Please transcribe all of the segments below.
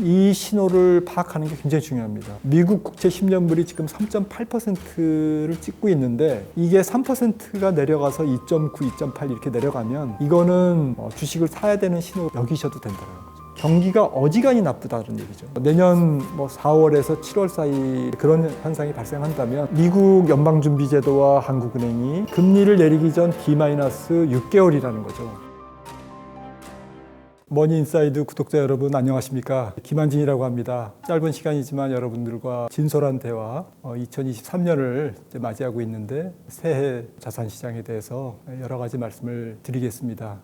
이 신호를 파악하는 게 굉장히 중요합니다. 미국 국채 10년물이 지금 3.8%를 찍고 있는데 이게 3%가 내려가서 2.9, 2.8 이렇게 내려가면 이거는 주식을 사야 되는 신호 여기셔도 된다는 거죠. 경기가 어지간히 나쁘다는 얘기죠. 내년 4월에서 7월 사이 그런 현상이 발생한다면 미국 연방준비제도와 한국은행이 금리를 내리기 전 D-6개월이라는 거죠. 머니인사이드 구독자 여러분 안녕하십니까? 김한진이라고 합니다. 짧은 시간이지만 여러분들과 진솔한 대화 2023년을 맞이하고 있는데 새해 자산시장에 대해서 여러 가지 말씀을 드리겠습니다.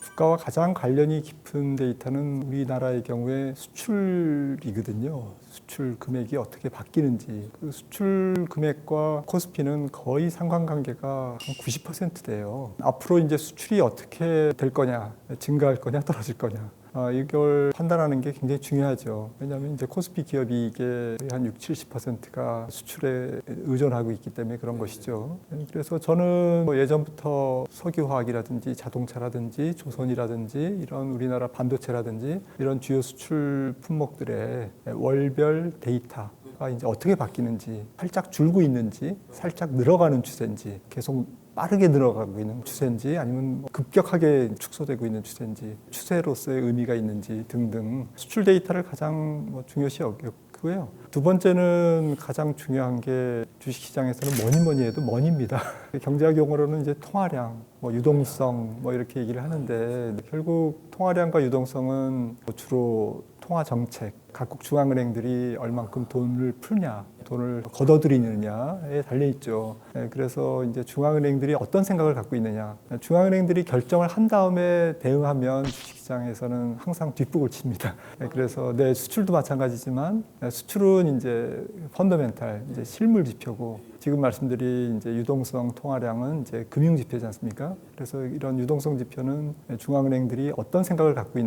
주가와 가장 관련이 깊은 데이터는 우리나라의 경우에 수출이거든요. 수출 금액이 어떻게 바뀌는지. 그 수출 금액과 코스피는 거의 상관관계가 한 90%대요. 앞으로 이제 수출이 어떻게 될 거냐, 증가할 거냐, 떨어질 거냐. 이걸 판단하는 게 굉장히 중요하죠. 왜냐하면 이제 코스피 기업이 이게 한 60-70%가 수출에 의존하고 있기 때문에 그런 것이죠. 그래서 저는 예전부터 석유화학이라든지 자동차라든지 조선이라든지 이런 우리나라 반도체라든지 이런 주요 수출 품목들의 월별 데이터가 이제 어떻게 바뀌는지, 살짝 줄고 있는지, 살짝 늘어가는 추세인지, 계속 빠르게 늘어가고 있는 추세인지 아니면 급격하게 축소되고 있는 추세인지 추세로서의 의미가 있는지 등등 수출 데이터를 가장 중요시 여겼고요. 두 번째는 가장 중요한 게 주식시장에서는 뭐니 해도 머니입니다. 경제학 용어로는 이제 통화량, 유동성 이렇게 얘기를 하는데 결국 통화량과 유동성은 주로 통화 정책, 각국 중앙은행들이 얼만큼 돈을 풀냐, 돈을 걷어들이느냐에 달려있죠. 그래서 이제 중앙은행들이 어떤 생각을 갖고 있느냐. 중앙은행들이 결정을 한 다음에 대응하면 주식시장에서는 항상 뒷북을 칩니다. 그래서 내 수출도 마찬가지지만 수출은 이제 펀더멘탈, 이제 실물 지표고 지금 말씀드린 이제 유동성 통화량은 이제 금융 지표지 않습니까? 그래서 이런 유동성 지표는 중앙은행들이 어떤 생각을 갖고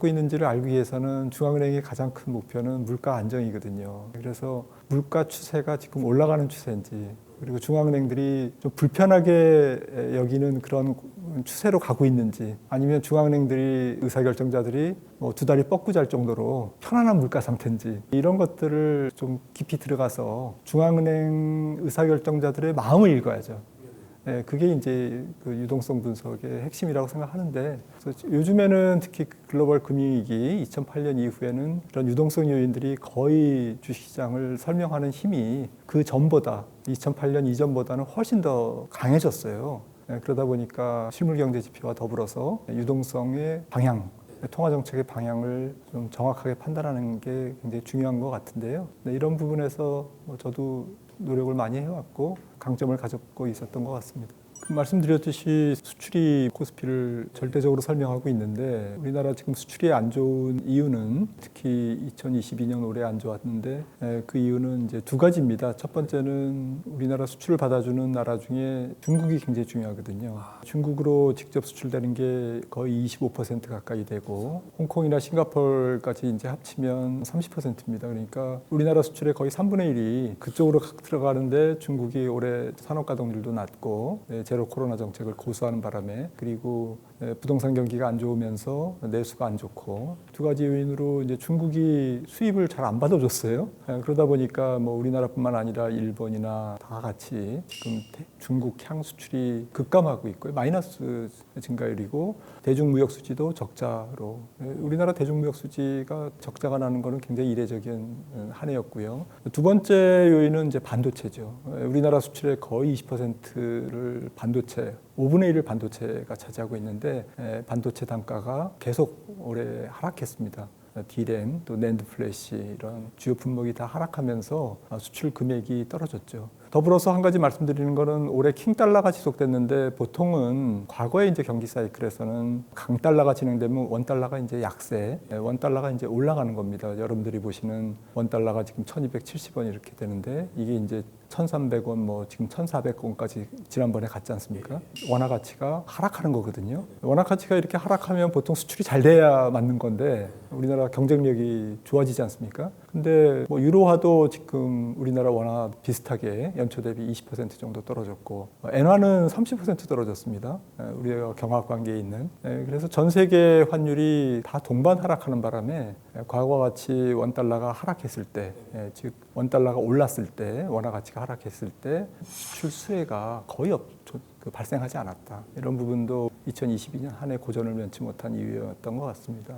있는지를 알기 위해서는 중앙은행의 가장 큰 목표는 물가 안정이거든요. 그래서 물가 추세가 지금 올라가는 추세인지 그리고 중앙은행들이 좀 불편하게 여기는 그런 추세로 가고 있는지 아니면 중앙은행들이 의사결정자들이 두 다리 뻗고 잘 정도로 편안한 물가 상태인지 이런 것들을 좀 깊이 들어가서 중앙은행 의사결정자들의 마음을 읽어야죠. 그게 이제 그 유동성 분석의 핵심이라고 생각하는데 그래서 요즘에는 특히 글로벌 금융위기 2008년 이후에는 이런 유동성 요인들이 거의 주식시장을 설명하는 힘이 그 전보다 2008년 이전보다는 훨씬 더 강해졌어요. 그러다 보니까 실물경제 지표와 더불어서 유동성의 방향, 통화정책의 방향을 좀 정확하게 판단하는 게 굉장히 중요한 것 같은데요. 이런 부분에서 저도 노력을 많이 해왔고 강점을 가졌고 있었던 것 같습니다. 말씀드렸듯이 수출이 코스피를 절대적으로 설명하고 있는데 우리나라 지금 수출이 안 좋은 이유는 특히 2022년 올해 안 좋았는데 그 이유는 이제 두 가지입니다. 첫 번째는 우리나라 수출을 받아주는 나라 중에 중국이 굉장히 중요하거든요. 중국으로 직접 수출되는 게 거의 25% 가까이 되고 홍콩이나 싱가포르까지 이제 합치면 30%입니다. 그러니까 우리나라 수출의 거의 3분의 1이 그쪽으로 들어가는데 중국이 올해 산업가동률도 낮고 제로 코로나 정책을 고수하는 바람에 그리고 부동산 경기가 안 좋으면서 내수가 안 좋고 두 가지 요인으로 이제 중국이 수입을 잘 안 받아줬어요. 그러다 보니까 우리나라뿐만 아니라 일본이나 다 같이 지금 중국 향 수출이 급감하고 있고요. 마이너스 증가율이고 대중무역 수지도 적자로 우리나라 대중무역 수지가 적자가 나는 것은 굉장히 이례적인 한 해였고요. 두 번째 요인은 이제 반도체죠. 우리나라 수출의 거의 20%를 반도체, 5분의 1을 반도체가 차지하고 있는데 반도체 단가가 계속 올해 하락했습니다. D램, 또 낸드 플래시 이런 주요 품목이 다 하락하면서 수출 금액이 떨어졌죠. 더불어서 한 가지 말씀드리는 거는 올해 킹달러가 지속됐는데 보통은 과거의 이제 경기 사이클에서는 강달러가 진행되면 원달러가 이제 약세, 원달러가 이제 올라가는 겁니다. 여러분들이 보시는 원달러가 지금 1270원 이렇게 되는데 이게 이제 1,300원, 뭐 지금 1,400원까지 지난번에 갔지 않습니까? 원화 가치가 하락하는 거거든요. 원화 가치가 이렇게 하락하면 보통 수출이 잘 돼야 맞는 건데 우리나라 경쟁력이 좋아지지 않습니까? 근데 뭐 유로화도 지금 우리나라 원화 비슷하게 연초 대비 20% 정도 떨어졌고 엔화는 30% 떨어졌습니다. 우리가 경합 관계에 있는. 그래서 전 세계 환율이 다 동반 하락하는 바람에 과거와 같이 원달러가 하락했을 때, 즉 원달러가 올랐을 때, 원화 가치가 하락했을 때 수출 수혜가 거의 발생하지 않았다. 이런 부분도 2022년 한 해 고전을 면치 못한 이유였던 것 같습니다.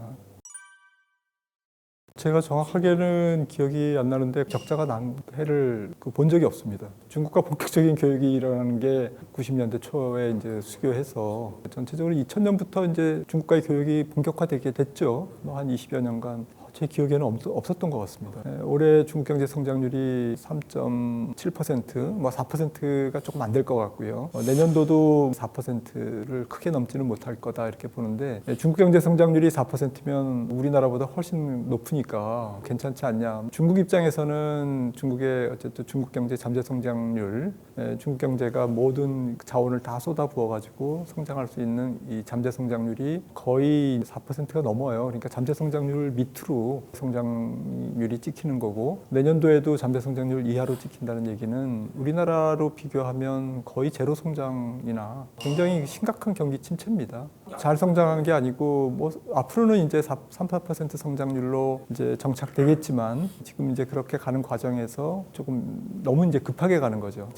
제가 정확하게는 기억이 안 나는데 적자가 난 해를 본 적이 없습니다. 중국과 본격적인 교역이 일어나는 게 90년대 초에 이제 수교해서 전체적으로 2000년부터 이제 중국과의 교역이 본격화되게 됐죠. 뭐 한 20여 년간. 제 기억에는 없었던 것 같습니다. 올해 중국 경제 성장률이 3.7%, 뭐 4%가 조금 안 될 것 같고요. 내년도도 4%를 크게 넘지는 못할 거다 이렇게 보는데 중국 경제 성장률이 4%면 우리나라보다 훨씬 높으니까 괜찮지 않냐. 중국 입장에서는 중국의 어쨌든 중국 경제 잠재 성장률, 중국 경제가 모든 자원을 다 쏟아부어 가지고 성장할 수 있는 이 잠재 성장률이 거의 4%가 넘어요. 그러니까 잠재 성장률 밑으로 성장률이 찍히는 거고 내년도에도 잠재 성장률 이하로 찍힌다는 얘기는 우리나라로 비교하면 거의 제로 성장이나 굉장히 심각한 경기 침체입니다. 잘 성장한 게 아니고 뭐 앞으로는 이제 3, 4% 성장률로 이제 정착되겠지만 지금 이제 그렇게 가는 과정에서 조금 너무 이제 급하게 가는 거죠.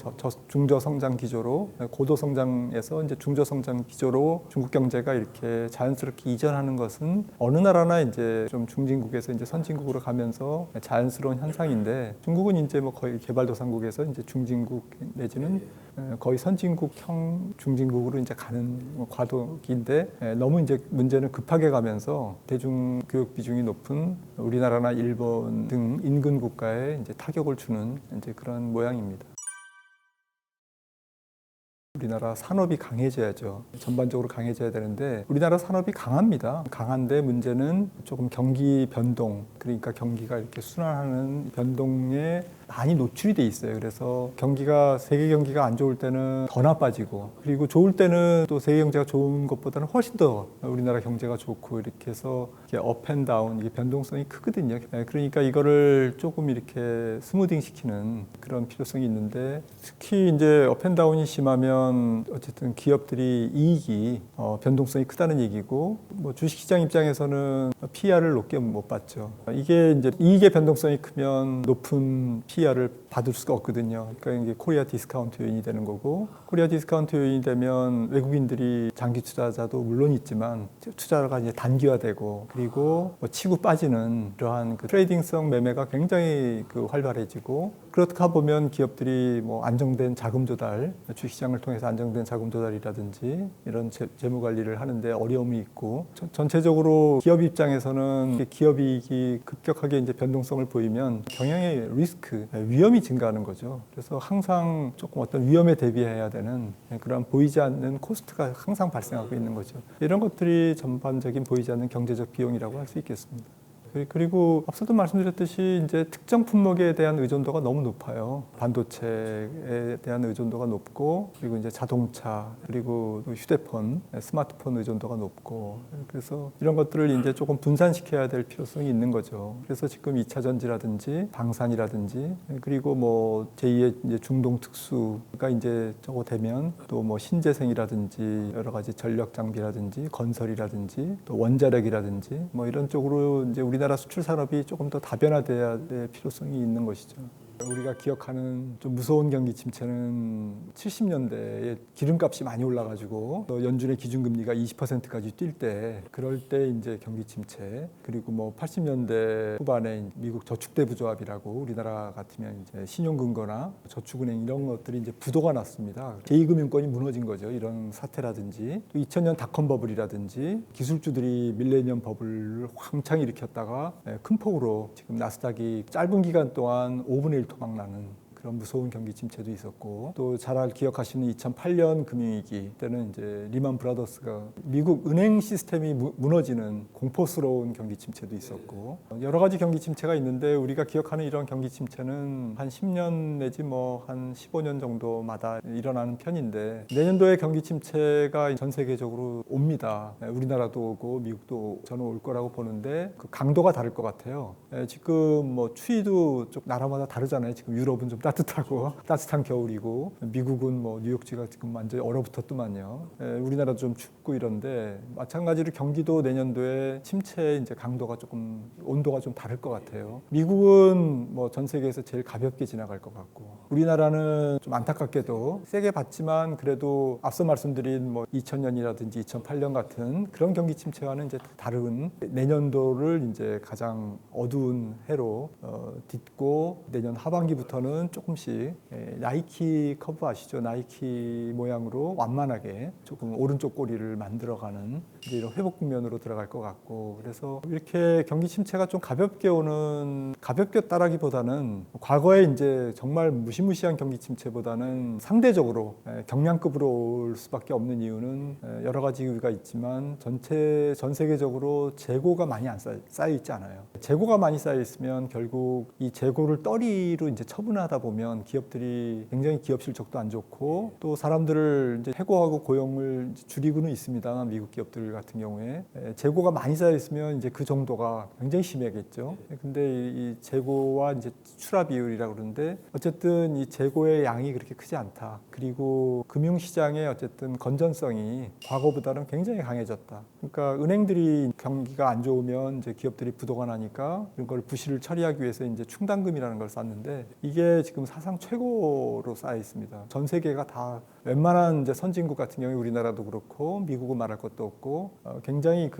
중저 성장 기조로 고도 성장에서 이제 중저 성장 기조로 중국 경제가 이렇게 자연스럽게 이전하는 것은 어느 나라나 이제 좀 중진국에서 이제 선진국으로 가면서 자연스러운 현상인데 중국은 이제 뭐 거의 개발도상국에서 이제 중진국 내지는 거의 선진국형 중진국으로 이제 가는 과도기인데 너무 이제 문제는 급하게 가면서 대중 교육 비중이 높은 우리나라나 일본 등 인근 국가에 이제 타격을 주는 이제 그런 모양입니다. 우리나라 산업이 강해져야죠. 전반적으로 강해져야 되는데 우리나라 산업이 강합니다. 강한데 문제는 조금 경기 변동, 그러니까 경기가 이렇게 순환하는 변동에 많이 노출이 돼 있어요. 그래서 세계 경기가 안 좋을 때는 더 나빠지고 그리고 좋을 때는 또 세계 경제가 좋은 것보다는 훨씬 더 우리나라 경제가 좋고 이렇게 해서 업앤다운 이게 변동성이 크거든요. 그러니까 이거를 조금 이렇게 스무딩 시키는 그런 필요성이 있는데 특히 이제 업앤다운이 심하면 어쨌든 기업들이 이익이 변동성이 크다는 얘기고 뭐 주식시장 입장에서는 PR을 높게 못 받죠. 이게 이제 이익의 변동성이 크면 높은 PR을 받을 수가 없거든요. 그러니까 이게 코리아 디스카운트 요인이 되는 거고 코리아 디스카운트 요인이 되면 외국인들이 장기 투자자도 물론 있지만 투자가 이제 단기화되고 그리고 뭐 치고 빠지는 그러한 그 트레이딩성 매매가 굉장히 활발해지고 그렇다 보면 기업들이 뭐 안정된 자금 조달, 주식시장을 통해서 안정된 자금 조달이라든지 이런 재무 관리를 하는데 어려움이 있고 전체적으로 기업 입장에서는 기업 이익이 급격하게 이제 변동성을 보이면 경영의 리스크, 위험이 증가하는 거죠. 그래서 항상 조금 어떤 위험에 대비해야 되는 그런 보이지 않는 코스트가 항상 발생하고 있는 거죠. 이런 것들이 전반적인 보이지 않는 경제적 비용이라고 할 수 있겠습니다. 그리고 앞서도 말씀드렸듯이 이제 특정 품목에 대한 의존도가 너무 높아요. 반도체에 대한 의존도가 높고 그리고 이제 자동차 그리고 휴대폰, 스마트폰 의존도가 높고 그래서 이런 것들을 이제 조금 분산시켜야 될 필요성이 있는 거죠. 그래서 지금 2차 전지라든지 방산이라든지 그리고 뭐 제2의 이제 중동 특수가 이제 저거 되면 또 뭐 신재생이라든지 여러 가지 전력 장비라든지 건설이라든지 또 원자력이라든지 뭐 이런 쪽으로 이제 우리나라 수출 산업이 조금 더 다변화돼야 될 필요성이 있는 것이죠. 우리가 기억하는 좀 무서운 경기 침체는 70년대에 기름값이 많이 올라가지고 또 연준의 기준금리가 20%까지 뛸 때 그럴 때 이제 경기 침체 그리고 뭐 80년대 후반에 미국 저축대부조합이라고 우리나라 같으면 이제 신용금고나 저축은행 이런 것들이 이제 부도가 났습니다. 제2금융권이 무너진 거죠. 이런 사태라든지 또 2000년 닷컴 버블이라든지 기술주들이 밀레니엄 버블을 왕창 일으켰다가 큰 폭으로 지금 나스닥이 짧은 기간 동안 5분의 1 토막 나는 그런 무서운 경기 침체도 있었고, 또 잘 기억하시는 2008년 금융위기 때는 이제 리만 브라더스가 미국 은행 시스템이 무너지는 공포스러운 경기 침체도 있었고, 여러 가지 경기 침체가 있는데 우리가 기억하는 이런 경기 침체는 한 10년 내지 뭐 한 15년 정도마다 일어나는 편인데, 내년도에 경기 침체가 전 세계적으로 옵니다. 우리나라도 오고 미국도 저는 올 거라고 보는데 그 강도가 다를 것 같아요. 지금 뭐 추위도 좀 나라마다 다르잖아요. 지금 유럽은 좀 따뜻하고 따뜻한 겨울이고, 미국은 뭐 뉴욕지가 지금 완전히 얼어붙었더만요. 우리나라도 좀 춥고 이런데, 마찬가지로 경기도 내년도에 침체의 이제 강도가 조금, 온도가 좀 다를 것 같아요. 미국은 뭐 전 세계에서 제일 가볍게 지나갈 것 같고, 우리나라는 좀 안타깝게도 세게 봤지만 그래도 앞서 말씀드린 뭐 2000년이라든지 2008년 같은 그런 경기 침체와는 이제 다른, 내년도를 이제 가장 어두운 해로 딛고, 내년 하반기부터는 조금씩 나이키 커브 아시죠? 나이키 모양으로 완만하게 조금 오른쪽 꼬리를 만들어가는 이제 이런 회복 국면으로 들어갈 것 같고, 그래서 이렇게 경기 침체가 좀 가볍게 오는, 가볍게 따라기보다는 과거에 이제 정말 무시무시한 경기 침체보다는 상대적으로 경량급으로 올 수밖에 없는 이유는 여러 가지 이유가 있지만, 전 세계적으로 재고가 많이 안 쌓여 있지 않아요. 재고가 많이 쌓여 있으면 결국 이 재고를 떨이로 이제 처분하다 보면 기업들이 굉장히 기업 실적도 안 좋고, 또 사람들을 이제 해고하고 고용을 줄이고는 있습니다만, 미국 기업들 같은 경우에 재고가 많이 쌓여 있으면 이제 그 정도가 굉장히 심하겠죠. 근데 이 재고와 이제 출하 비율이라고 그러는데, 어쨌든 이 재고의 양이 그렇게 크지 않다. 그리고 금융시장의 어쨌든 건전성이 과거보다는 굉장히 강해졌다. 그러니까 은행들이 경기가 안 좋으면 이제 기업들이 부도가 나니까 이런 걸 부실을 처리하기 위해서 이제 충당금이라는 걸 쌓는데, 이게 지금 사상 최고로 쌓여 있습니다. 전 세계가 다, 웬만한 이제 선진국 같은 경우에 우리나라도 그렇고 미국은 말할 것도 없고, 굉장히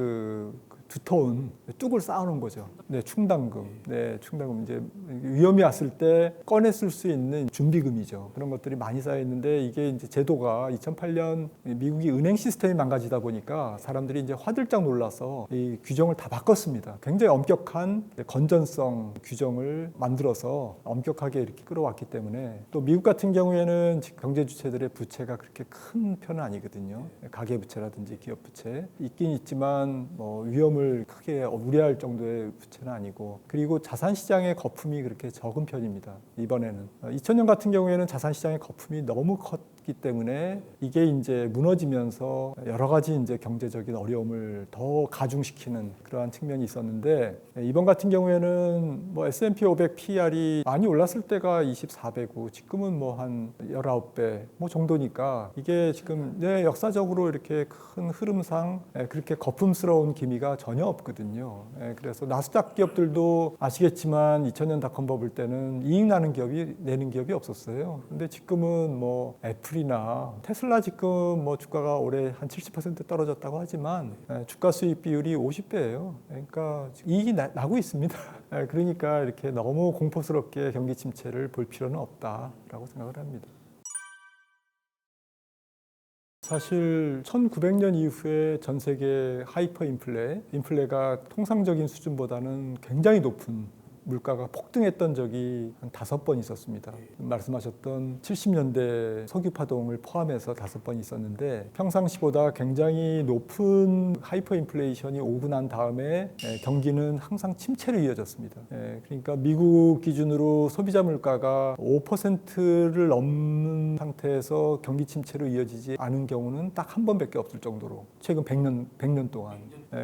두터운 뚝을 쌓아놓은 거죠. 네, 충당금. 네, 충당금. 이제 위험이 왔을 때 꺼내 쓸 수 있는 준비금이죠. 그런 것들이 많이 쌓여 있는데, 이게 이제 제도가 2008년 미국이 은행 시스템이 망가지다 보니까 사람들이 이제 화들짝 놀라서 이 규정을 다 바꿨습니다. 굉장히 엄격한 건전성 규정을 만들어서 엄격하게 이렇게 끌어왔기 때문에, 또 미국 같은 경우에는 경제 주체들의 부채가 그렇게 큰 편은 아니거든요. 가계 부채라든지 기업 부채 있긴 있지만 뭐 위험을 크게 우려할 정도의 부채는 아니고, 그리고 자산 시장의 거품이 그렇게 적은 편입니다. 이번에는 2000년 같은 경우에는 자산 시장의 거품이 너무 컸기 때문에 이게 이제 무너지면서 여러 가지 이제 경제적인 어려움을 더 가중시키는 그러한 측면이 있었는데, 이번 같은 경우에는 뭐 S&P 500 PER이 많이 올랐을 때가 24배고 지금은 뭐 한 19배 뭐 정도니까, 이게 지금 역사적으로 이렇게 큰 흐름상 그렇게 거품스러운 기미가 전혀 없거든요. 그래서 나스닥 기업들도 아시겠지만 2000년 닷컴 버블 때는 이익 내는 기업이 없었어요. 근데 지금은 뭐 애플이나 테슬라 지금 뭐 주가가 올해 한 70% 떨어졌다고 하지만 주가 수익 비율이 50배예요. 그러니까 이익이 나고 있습니다. 그러니까 이렇게 너무 공포스럽게 경기 침체를 볼 필요는 없다라고 생각을 합니다. 사실 1900년 이후에 전 세계 하이퍼 인플레가 통상적인 수준보다는 굉장히 높은 물가가 폭등했던 적이 한 5번 있었습니다. 말씀하셨던 70년대 석유 파동을 포함해서 5번 있었는데, 평상시보다 굉장히 높은 하이퍼 인플레이션이 오고 난 다음에 경기는 항상 침체로 이어졌습니다. 그러니까 미국 기준으로 소비자 물가가 5%를 넘는 상태에서 경기 침체로 이어지지 않은 경우는 딱 한 번밖에 없을 정도로, 최근 100년 동안.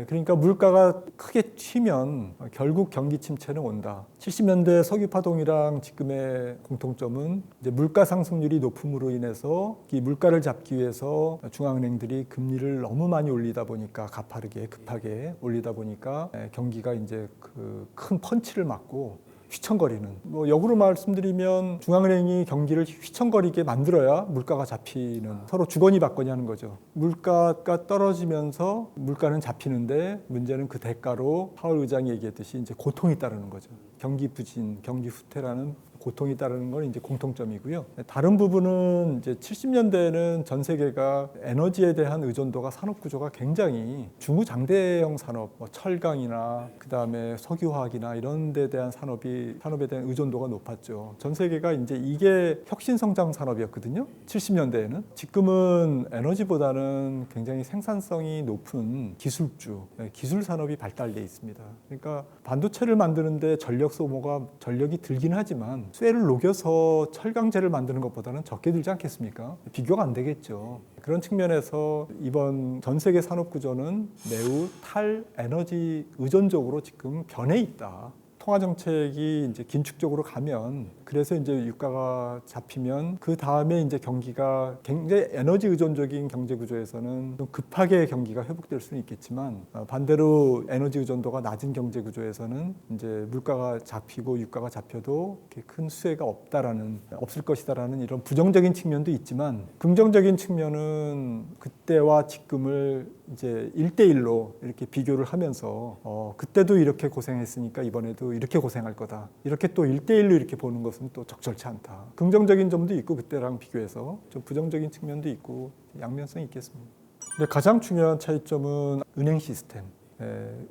그러니까 물가가 크게 튀면 결국 경기 침체는 온다. 70년대 석유 파동이랑 지금의 공통점은 이제 물가 상승률이 높음으로 인해서 이 물가를 잡기 위해서 중앙은행들이 금리를 너무 많이 올리다 보니까, 가파르게 급하게 올리다 보니까 경기가 이제 그 큰 펀치를 맞고 휘청거리는, 뭐 역으로 말씀드리면 중앙은행이 경기를 휘청거리게 만들어야 물가가 잡히는, 서로 주거니 받거니 하는 거죠. 물가가 떨어지면서 물가는 잡히는데, 문제는 그 대가로 파월 의장이 얘기했듯이 이제 고통이 따르는 거죠. 경기 부진, 경기 후퇴라는 고통이 따르는 건 이제 공통점이고요. 다른 부분은 이제 70년대에는 전 세계가 에너지에 대한 의존도가 산업 구조가 굉장히 중후장대형 산업, 뭐 철강이나 그다음에 석유화학이나 이런 데 대한 산업에 대한 의존도가 높았죠. 전 세계가 이제 이게 혁신 성장 산업이었거든요. 70년대에는. 지금은 에너지보다는 굉장히 생산성이 높은 기술주, 기술 산업이 발달돼 있습니다. 그러니까 반도체를 만드는데 전력이 들긴 하지만 쇠를 녹여서 철강제를 만드는 것보다는 적게 들지 않겠습니까? 비교가 안 되겠죠. 그런 측면에서 이번 전 세계 산업 구조는 매우 탈에너지 의존적으로 지금 변해 있다. 통화 정책이 이제 긴축적으로 가면, 그래서 이제 유가가 잡히면 그 다음에 이제 경기가 굉장히 에너지 의존적인 경제 구조에서는 좀 급하게 경기가 회복될 수는 있겠지만, 반대로 에너지 의존도가 낮은 경제 구조에서는 이제 물가가 잡히고 유가가 잡혀도 이렇게 큰 수혜가 없을 것이다라는 이런 부정적인 측면도 있지만, 긍정적인 측면은 그때와 지금을 이제 1대1로 이렇게 비교를 하면서 그때도 이렇게 고생했으니까 이번에도 이렇게 고생할 거다. 이렇게 또 1대1로 이렇게 보는 것은 또 적절치 않다. 긍정적인 점도 있고 그때랑 비교해서 좀 부정적인 측면도 있고 양면성이 있겠습니다. 근데 가장 중요한 차이점은 은행 시스템.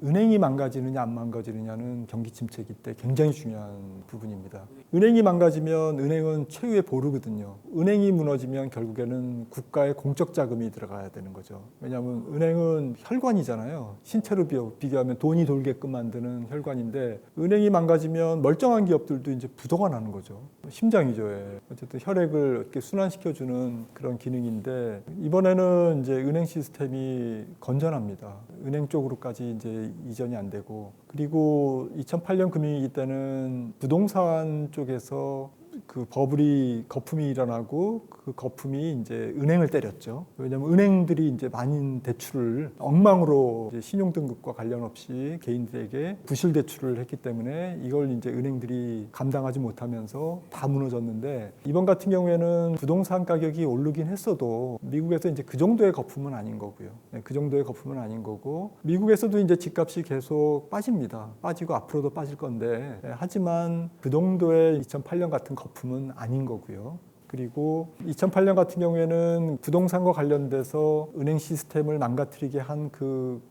은행이 망가지느냐 안 망가지느냐는 경기 침체기 때 굉장히 중요한 부분입니다. 은행이 망가지면 은행은 최후의 보루거든요. 은행이 무너지면 결국에는 국가의 공적 자금이 들어가야 되는 거죠. 왜냐하면 은행은 혈관이잖아요. 신체로 비교하면 돈이 돌게끔 만드는 혈관인데, 은행이 망가지면 멀쩡한 기업들도 이제 부도가 나는 거죠. 심장이죠. 어쨌든 혈액을 이렇게 순환시켜주는 그런 기능인데, 이번에는 이제 은행 시스템이 건전합니다. 은행 쪽으로까지 이제 이전이 안 되고, 그리고 2008년 금융위기 때는 부동산 쪽에서 그 거품이 일어나고 그 거품이 이제 은행을 때렸죠. 왜냐하면 은행들이 이제 많은 대출을 엉망으로 이제 신용등급과 관련 없이 개인들에게 부실 대출을 했기 때문에 이걸 이제 은행들이 감당하지 못하면서 다 무너졌는데, 이번 같은 경우에는 부동산 가격이 오르긴 했어도 미국에서 이제 그 정도의 거품은 아닌 거고요. 그 정도의 거품은 아닌 거고, 미국에서도 이제 집값이 계속 빠집니다. 빠지고 앞으로도 빠질 건데, 하지만 그 정도의 2008년 같은 거품은 아닌 거고요. 그리고 2008년 같은 경우에는 부동산과 관련돼서 은행 시스템을 망가뜨리게 한 그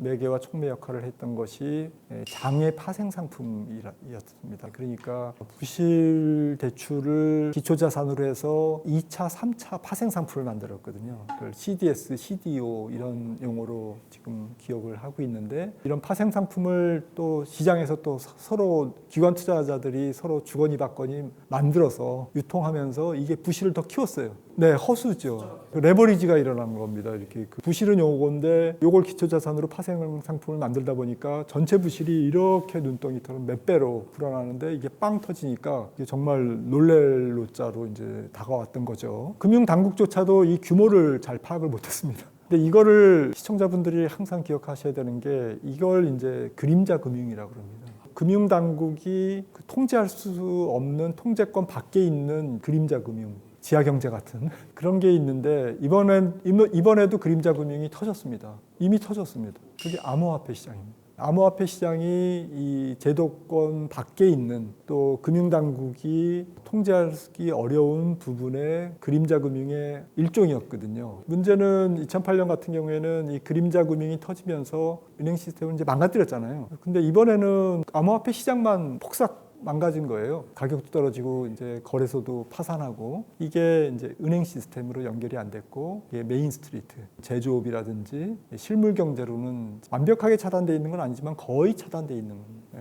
매개와 촉매 역할을 했던 것이 장외 파생 상품이었습니다. 그러니까 부실 대출을 기초자산으로 해서 2차, 3차 파생 상품을 만들었거든요. 그걸 CDS, CDO 이런 용어로 지금 기억을 하고 있는데, 이런 파생 상품을 또 시장에서 또 서로 기관 투자자들이 서로 주거니 받거니 만들어서 유통하면서 이게 부실을 더 키웠어요. 네, 허수죠. 레버리지가 일어난 겁니다. 이렇게 그 부실은 요건데 요걸 기초자산으로 파생 상품을 만들다 보니까 전체 부실이 이렇게 눈덩이처럼 몇 배로 불어나는데, 이게 빵 터지니까 이게 정말 놀랄 노자로 이제 다가왔던 거죠. 금융 당국조차도 이 규모를 잘 파악을 못했습니다. 근데 이거를 시청자분들이 항상 기억하셔야 되는 게, 이걸 이제 그림자 금융이라고 합니다. 금융당국이 통제할 수 없는 통제권 밖에 있는 그림자 금융, 지하경제 같은 그런 게 있는데, 이번에도 그림자 금융이 터졌습니다. 이미 터졌습니다. 그게 암호화폐 시장입니다. 암호화폐 시장이 이 제도권 밖에 있는, 또 금융당국이 통제하기 어려운 부분의 그림자 금융의 일종이었거든요. 문제는 2008년 같은 경우에는 이 그림자 금융이 터지면서 은행 시스템을 이제 망가뜨렸잖아요. 근데 이번에는 암호화폐 시장만 폭삭 망가진 거예요. 가격도 떨어지고 이제 거래소도 파산하고, 이게 이제 은행 시스템으로 연결이 안 됐고, 이게 메인 스트리트, 제조업이라든지 실물 경제로는 완벽하게 차단되어 있는 건 아니지만 거의 차단되어 있는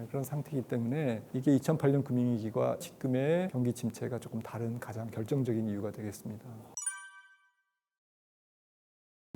그런 상태이기 때문에, 이게 2008년 금융위기와 지금의 경기 침체가 조금 다른 가장 결정적인 이유가 되겠습니다.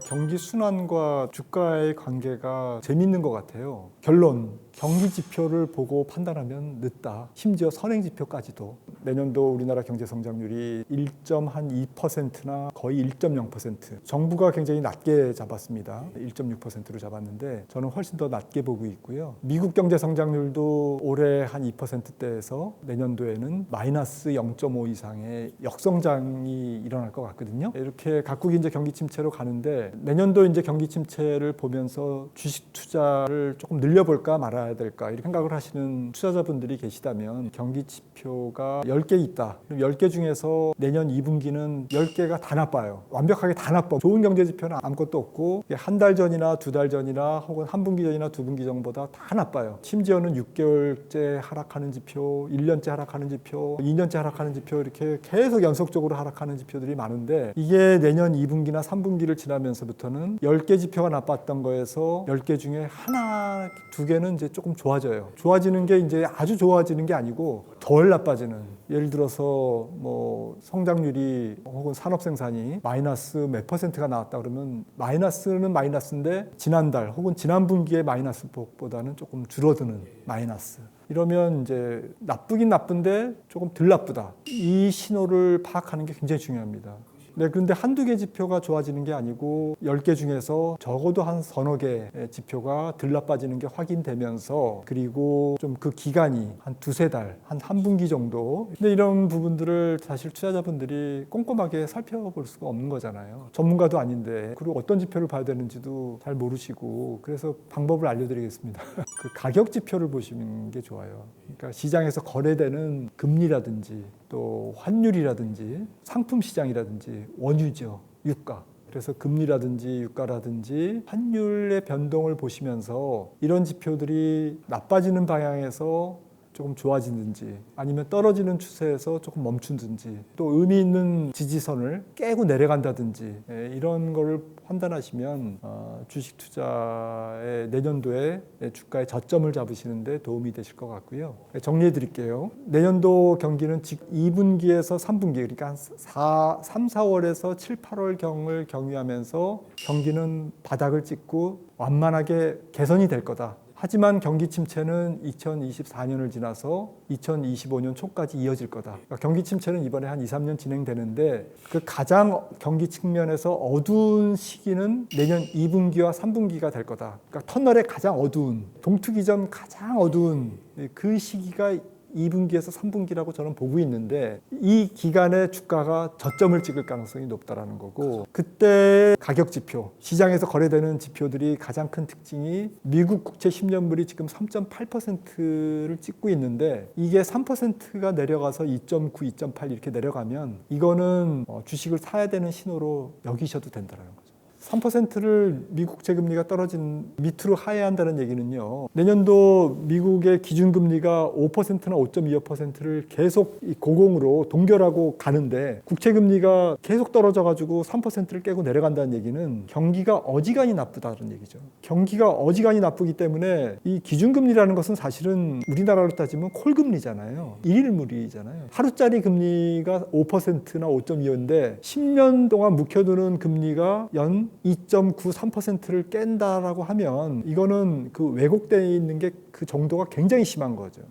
경기 순환과 주가의 관계가 재밌는 것 같아요. 결론, 경기 지표를 보고 판단하면 늦다. 심지어 선행 지표까지도. 내년도 우리나라 경제 성장률이 1.2%나 거의 1.0%. 정부가 굉장히 낮게 잡았습니다. 1.6%로 잡았는데 저는 훨씬 더 낮게 보고 있고요. 미국 경제 성장률도 올해 한 2%대에서 내년도에는 마이너스 0.5 이상의 역성장이 일어날 것 같거든요. 이렇게 각국이 이제 경기 침체로 가는데, 내년도 이제 경기 침체를 보면서 주식 투자를 조금 늘려볼까 말아야 될까 이렇게 생각을 하시는 투자자분들이 계시다면 경기 지표가 10개 있다. 그럼 10개 중에서 내년 2분기는 10개가 다 나빠요. 완벽하게 다 나빠. 좋은 경제 지표는 아무것도 없고 한 달 전이나 두 달 전이나 혹은 한 분기 전이나 두 분기 전보다 다 나빠요. 심지어는 6개월째 하락하는 지표, 1년째 하락하는 지표, 2년째 하락하는 지표 이렇게 계속 연속적으로 하락하는 지표들이 많은데 이게 내년 2분기나 3분기를 지나면서부터는 10개 지표가 나빴던 거에서 10개 중에 하나, 두 개는 이제 조금 좋아져요. 좋아지는 게 이제 아주 좋아지는 게 아니고 덜 나빠지는. 예를 들어서 뭐 성장률이 혹은 산업 생산이 마이너스 몇 %가 나왔다 그러면 마이너스는 마이너스인데 지난달 혹은 지난 분기의 마이너스 폭보다는 조금 줄어드는 마이너스. 이러면 이제 나쁘긴 나쁜데 조금 덜 나쁘다. 이 신호를 파악하는 게 굉장히 중요합니다. 네, 그런데 한두 개 지표가 좋아지는 게 아니고 10개 중에서 적어도 한 서너 개의 지표가 덜 나빠지는 게 확인되면서 그리고 좀 그 기간이 한 두세 달, 한 분기 정도. 근데 이런 부분들을 사실 투자자분들이 꼼꼼하게 살펴볼 수가 없는 거잖아요. 전문가도 아닌데 그리고 어떤 지표를 봐야 되는지도 잘 모르시고 그래서 방법을 알려드리겠습니다. 그 가격 지표를 보시는 게 좋아요. 그러니까 시장에서 거래되는 금리라든지 또 환율이라든지 상품 시장이라든지 원유죠. 유가. 그래서 금리라든지 유가라든지 환율의 변동을 보시면서 이런 지표들이 나빠지는 방향에서 조금 좋아지는지 아니면 떨어지는 추세에서 조금 멈추든지 또 의미 있는 지지선을 깨고 내려간다든지 이런 거를 판단하시면 주식 투자의 내년도에 주가의 저점을 잡으시는 데 도움이 되실 것 같고요. 정리해 드릴게요. 내년도 경기는 2분기에서 3분기 그러니까 한 3, 4월에서 7, 8월경을 경유하면서 경기는 바닥을 찍고 완만하게 개선이 될 거다. 하지만 경기 침체는 2024년을 지나서 2025년 초까지 이어질 거다. 그러니까 경기 침체는 이번에 한 2, 3년 진행되는데 그 가장 경기 측면에서 어두운 시기는 내년 2분기와 3분기가 될 거다. 그러니까 터널의 가장 어두운, 동투기 전 가장 어두운 그 시기가 2분기에서 3분기라고 저는 보고 있는데 이 기간에 주가가 저점을 찍을 가능성이 높다라는 거고 그때 가격 지표, 시장에서 거래되는 지표들이 가장 큰 특징이 미국 국채 10년물이 지금 3.8%를 찍고 있는데 이게 3%가 내려가서 2.9, 2.8 이렇게 내려가면 이거는 주식을 사야 되는 신호로 여기셔도 된다는 거죠. 3%를 미국 국채 금리가 떨어진 밑으로 하회한다는 얘기는요. 내년도 미국의 기준금리가 5%나 5.25%를 계속 고공으로 동결하고 가는데 국채 금리가 계속 떨어져가지고 3%를 깨고 내려간다는 얘기는 경기가 어지간히 나쁘다는 얘기죠. 경기가 어지간히 나쁘기 때문에 이 기준금리라는 것은 사실은 우리나라로 따지면 콜금리잖아요. 일일물이잖아요. 하루짜리 금리가 5%나 5.25인데 10년 동안 묵혀두는 금리가 연 2.93%를 깬다라고 하면 이거는 그 왜곡되어 있는 게 그 정도가 굉장히 심한 거죠.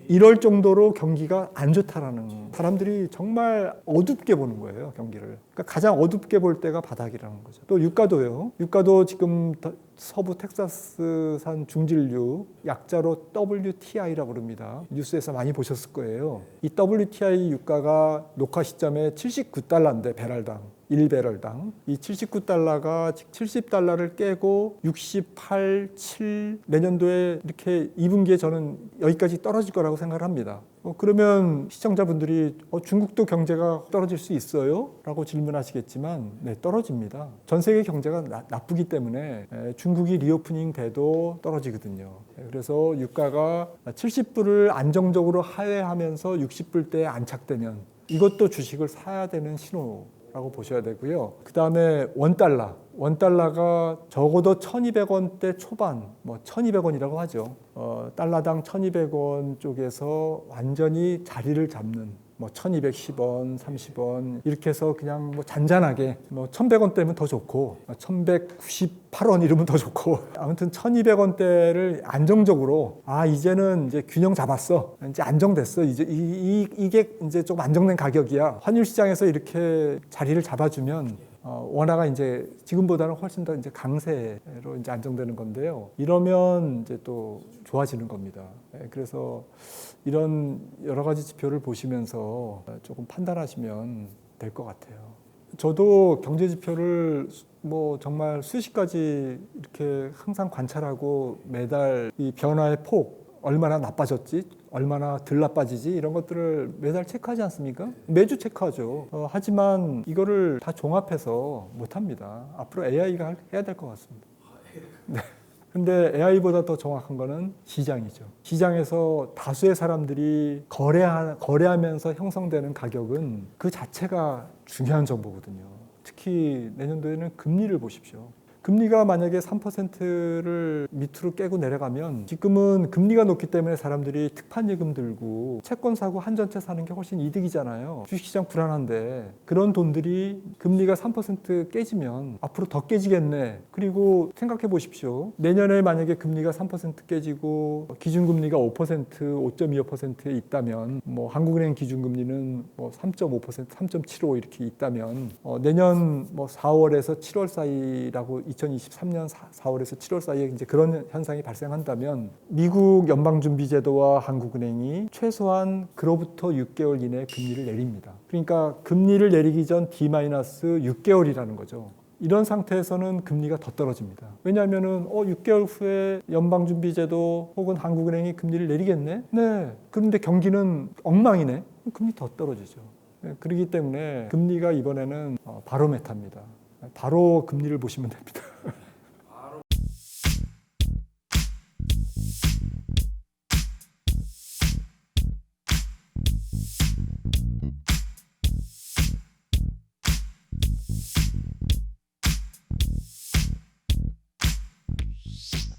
이럴 정도로 경기가 안 좋다라는 사람들이 정말 어둡게 보는 거예요, 경기를. 그러니까 가장 어둡게 볼 때가 바닥이라는 거죠. 또 유가도요. 유가도 지금 서부 텍사스산 중진류 약자로 WTI라고 부릅니다. 뉴스에서 많이 보셨을 거예요. 이 WTI 유가가 녹화 시점에 79달러인데 배럴당. 1배럴당. 이 79달러가 70달러를 깨고 68, 7 내년도에 이렇게 2분기에 저는 여기까지 떨어질 거라고 생각을 합니다. 그러면 시청자분들이 중국도 경제가 떨어질 수 있어요? 라고 질문하시겠지만 네, 떨어집니다. 전 세계 경제가 나쁘기 때문에 중국이 리오프닝 돼도 떨어지거든요. 그래서 유가가 70불을 안정적으로 하회하면서 60불대에 안착되면 이것도 주식을 사야 되는 신호라고 보셔야 되고요. 그 다음에 원달러가 적어도 1200원대 초반, 1200원이라고 하죠. 달러당 1200원 쪽에서 완전히 자리를 잡는 1210원, 30원 이렇게 해서 그냥 잔잔하게 1100원대면 더 좋고 1198원 이러면 더 좋고 아무튼 1200원대를 안정적으로 이제는 이제 균형 잡았어. 이제 안정됐어. 이제 이게 이제 좀 안정된 가격이야. 환율 시장에서 이렇게 자리를 잡아주면 원화가 이제 지금보다는 훨씬 더 이제 강세로 이제 안정되는 건데요. 이러면 이제 또 좋아지는 겁니다. 그래서 이런 여러 가지 지표를 보시면서 조금 판단하시면 될 것 같아요. 저도 경제 지표를 뭐 정말 수십 가지 이렇게 항상 관찰하고 매달 이 변화의 폭 얼마나 나빠졌지, 얼마나 덜 나빠지지 이런 것들을 매달 체크하지 않습니까? 매주 체크하죠. 하지만 이거를 다 종합해서 못합니다. 앞으로 AI가 해야 될 것 같습니다. 네. 근데 AI보다 더 정확한 거는 시장이죠. 시장에서 다수의 사람들이 거래하면서 형성되는 가격은 그 자체가 중요한 정보거든요. 특히 내년도에는 금리를 보십시오. 금리가 만약에 3%를 밑으로 깨고 내려가면 지금은 금리가 높기 때문에 사람들이 특판예금 들고 채권 사고 한전채 사는 게 훨씬 이득이잖아요. 주식시장 불안한데 그런 돈들이 금리가 3% 깨지면 앞으로 더 깨지겠네. 그리고 생각해 보십시오. 내년에 만약에 금리가 3% 깨지고 기준금리가 5%, 5.25%에 있다면 뭐 한국은행 기준금리는 뭐 3.5%, 3.75 이렇게 있다면 내년 뭐 4월에서 7월 사이라고 2023년 4월에서 7월 사이에 이제 그런 현상이 발생한다면 미국 연방준비제도와 한국은행이 최소한 그로부터 6개월 이내에 금리를 내립니다. 그러니까 금리를 내리기 전 D-6개월이라는 거죠. 이런 상태에서는 금리가 더 떨어집니다. 왜냐하면은 6개월 후에 연방준비제도 혹은 한국은행이 금리를 내리겠네? 네. 그런데 경기는 엉망이네? 금리 더 떨어지죠. 그렇기 때문에 금리가 이번에는 바로메타입니다. 바로 금리를 보시면 됩니다.